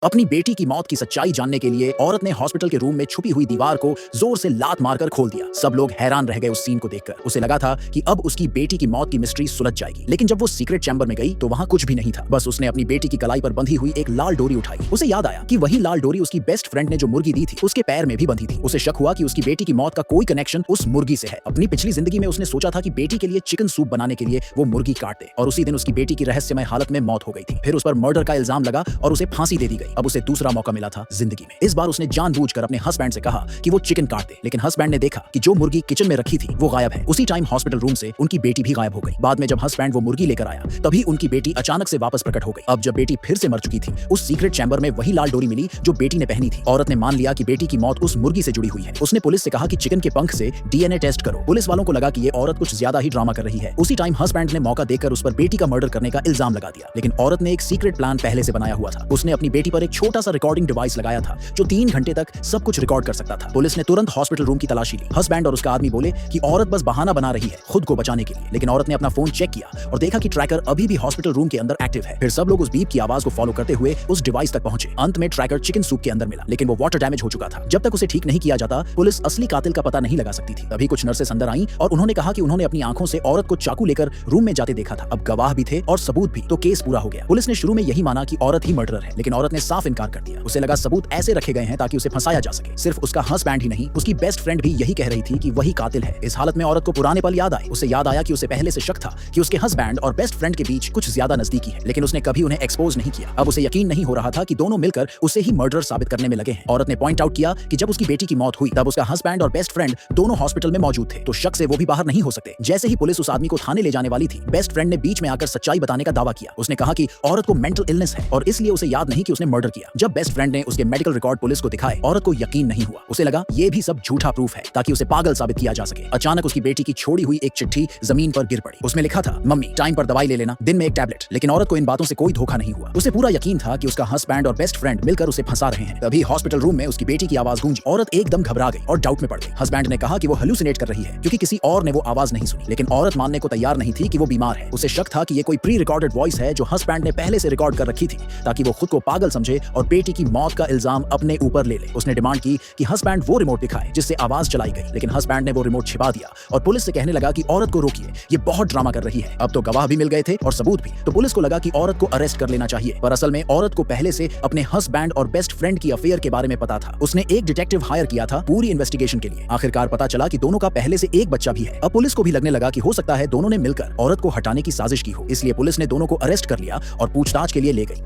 अपनी बेटी की मौत की सच्चाई जानने के लिए औरत ने हॉस्पिटल के रूम में छुपी हुई दीवार को जोर से लात मारकर खोल दिया। सब लोग हैरान रह गए उस सीन को देखकर। उसे लगा था कि अब उसकी बेटी की मौत की मिस्ट्री सुलझ जाएगी, लेकिन जब वो सीक्रेट चैम्बर में गई तो वहां कुछ भी नहीं था। बस उसने अपनी बेटी की कलाई पर बंधी हुई एक लाल डोरी उठाई। उसे याद आया कि वही लाल डोरी उसकी बेस्ट फ्रेंड ने जो मुर्गी दी थी उसके पैर में भी बंधी थी। उसे शक हुआ कि उसकी बेटी की मौत का कोई कनेक्शन उस मुर्गी से है। अपनी पिछली जिंदगी में उसने सोचा था कि बेटी के लिए चिकन सूप बनाने के लिए वो मुर्गी काट दे, और उसी दिन उसकी बेटी की रहस्यमय हालत में मौत हो गई थी। फिर उस पर मर्डर का इल्जाम लगा और उसे फांसी दे दी गई। अब उसे दूसरा मौका मिला था जिंदगी में। इस बार उसने जानबूझकर अपने हस्बैंड से कहा कि वो चिकन काट दे, लेकिन हस्बैंड ने देखा कि जो मुर्गी किचन में रखी थी वो गायब है। उसी टाइम हॉस्पिटल रूम से उनकी बेटी भी गायब हो गई। बाद में जब हस्बैंड वो मुर्गी लेकर आया तभी उनकी बेटी अचानक से वापस प्रकट हो गई। अब जब बेटी फिर से मर चुकी थी, उस सीक्रेट चैम्बर में वही लाल डोरी मिली जो बेटी ने पहनी थी। औरत ने मान लिया कि बेटी की मौत उस मुर्गी से जुड़ी हुई है। उसने पुलिस से कहा कि चिकन के पंख से डीएनए टेस्ट करो। पुलिस वालों को लगा कि ये औरत कुछ ज्यादा ही ड्रामा कर रही है। उसी टाइम हस्बैंड ने मौका देकर उस पर बेटी का मर्डर करने का इल्जाम लगा दिया, लेकिन औरत ने एक सीक्रेट प्लान पहले से बनाया हुआ था। उसने अपनी बेटी पर एक छोटा सा रिकॉर्डिंग डिवाइस लगाया था जो 3 घंटे तक सब कुछ रिकॉर्ड कर सकता था। पुलिस ने तुरंत हॉस्पिटल रूम की तलाशी ली। हस्बैंड और उसका आदमी बोले कि औरत बस बहाना बना रही है खुद को बचाने के लिए, लेकिन औरत ने अपना फोन चेक किया और देखा कि ट्रैकर अभी भी हॉस्पिटल रूम के अंदर एक्टिव है। फिर सब लोग उस बीप की आवाज को फॉलो करते हुए उस डिवाइस तक पहुंचे। अंत में ट्रैकर चिकन सूप के अंदर मिला, लेकिन वो वाटर डैमेज हो चुका था। जब तक उसे ठीक नहीं किया जाता पुलिस असली कातिल का पता नहीं लगा सकती थी। तभी कुछ नर्सेस अंदर आईं और उन्होंने कहा कि उन्होंने अपनी आंखों से औरत को चाकू लेकर रूम में जाते देखा था। अब गवाह भी थे और सबूत भी, तो केस पूरा हो गया। पुलिस ने शुरू में यही माना कि औरत ही मर्डरर है, लेकिन औरत ने साफ इनकार कर दिया। उसे लगा सबूत ऐसे रखे गए हैं ताकि उसे फंसाया जा सके। सिर्फ उसका हस्बैंड ही नहीं, उसकी बेस्ट फ्रेंड भी यही कह रही थी कि वही कातिल है। इस हालत में औरत को पुराने पल याद आए। उसे याद आया कि उसे पहले से शक था कि उसके हस्बैंड और बेस्ट फ्रेंड के बीच कुछ ज्यादा नजदीकी है, लेकिन उसने कभी उन्हें एक्सपोज नहीं किया। अब उसे यकीन नहीं हो रहा था कि दोनों मिलकर उसे ही मर्डरर साबित करने में लगे हैं। औरत ने पॉइंट आउट किया कि जब उसकी बेटी की मौत हुई तब उसका हस्बैंड और बेस्ट फ्रेंड दोनों हॉस्पिटल में मौजूद थे, तो शक से वो भी बाहर नहीं हो सकते। जैसे ही पुलिस उस आदमी को थाने ले जाने वाली थी, बेस्ट फ्रेंड ने बीच में आकर सच्चाई बताने का दावा किया। उसने कहा कि औरत को मेंटल इलनेस है और इसलिए उसे याद नहीं कि उसने मर्डर किया। जब बेस्ट फ्रेंड ने उसके मेडिकल रिकॉर्ड पुलिस को दिखाए, औरत को यकीन नहीं हुआ। उसे लगा ये भी सब झूठा प्रूफ है ताकि उसे पागल साबित किया जा सके। अचानक उसकी बेटी की छोड़ी हुई एक चिट्ठी जमीन पर गिर पड़ी। उसमें लिखा था, मम्मी टाइम पर दवाई ले लेना, दिन में एक टैबलेट। लेकिन औरत को इन बातों से कोई धोखा नहीं हुआ। उसे पूरा यकीन था कि उसका हस्बैंड और बेस्ट फ्रेंड मिलकर उसे फंसा रहे हैं। तभी हॉस्पिटल रूम में उसकी बेटी की आवाज गूंजी। औरत एकदम घबरा गई और डाउट में पड़ गई। हस्बैंड ने कहा कि वो हेलुसिनेट कर रही है क्योंकि किसी और ने वो आवाज नहीं सुनी, लेकिन औरत मानने को तैयार नहीं थी कि वो बीमार है। उसे शक था कि ये कोई प्री रिकॉर्डेड वॉइस है जो हस्बैंड ने पहले से रिकॉर्ड कर रखी थी ताकि वो खुद को पागल समझे और बेटी की मौत का इल्जाम अपने ऊपर ले ले। उसने डिमांड की कि हस्बैंड वो रिमोट दिखाए जिससे आवाज चलाई गई, लेकिन हस्बैंड ने वो रिमोट छिपा दिया और पुलिस से कहने लगा कि औरत को रोकिए, ये बहुत ड्रामा कर रही है। अब तो गवाह भी मिल गए थे और सबूत भी, तो पुलिस को लगा कि औरत को अरेस्ट कर लेना चाहिए। पर असल में औरत को पहले से अपने हस्बैंड और बेस्ट फ्रेंड की अफेयर के बारे में पता था। उसने एक डिटेक्टिव हायर किया था पूरी इन्वेस्टिगेशन के लिए। आखिरकार पता चला कि दोनों का पहले से एक बच्चा भी है। अब पुलिस को भी लगने लगा कि हो सकता है दोनों ने मिलकर औरत को हटाने की साजिश की हो, इसलिए पुलिस ने दोनों को अरेस्ट कर लिया और पूछताछ के लिए ले गई।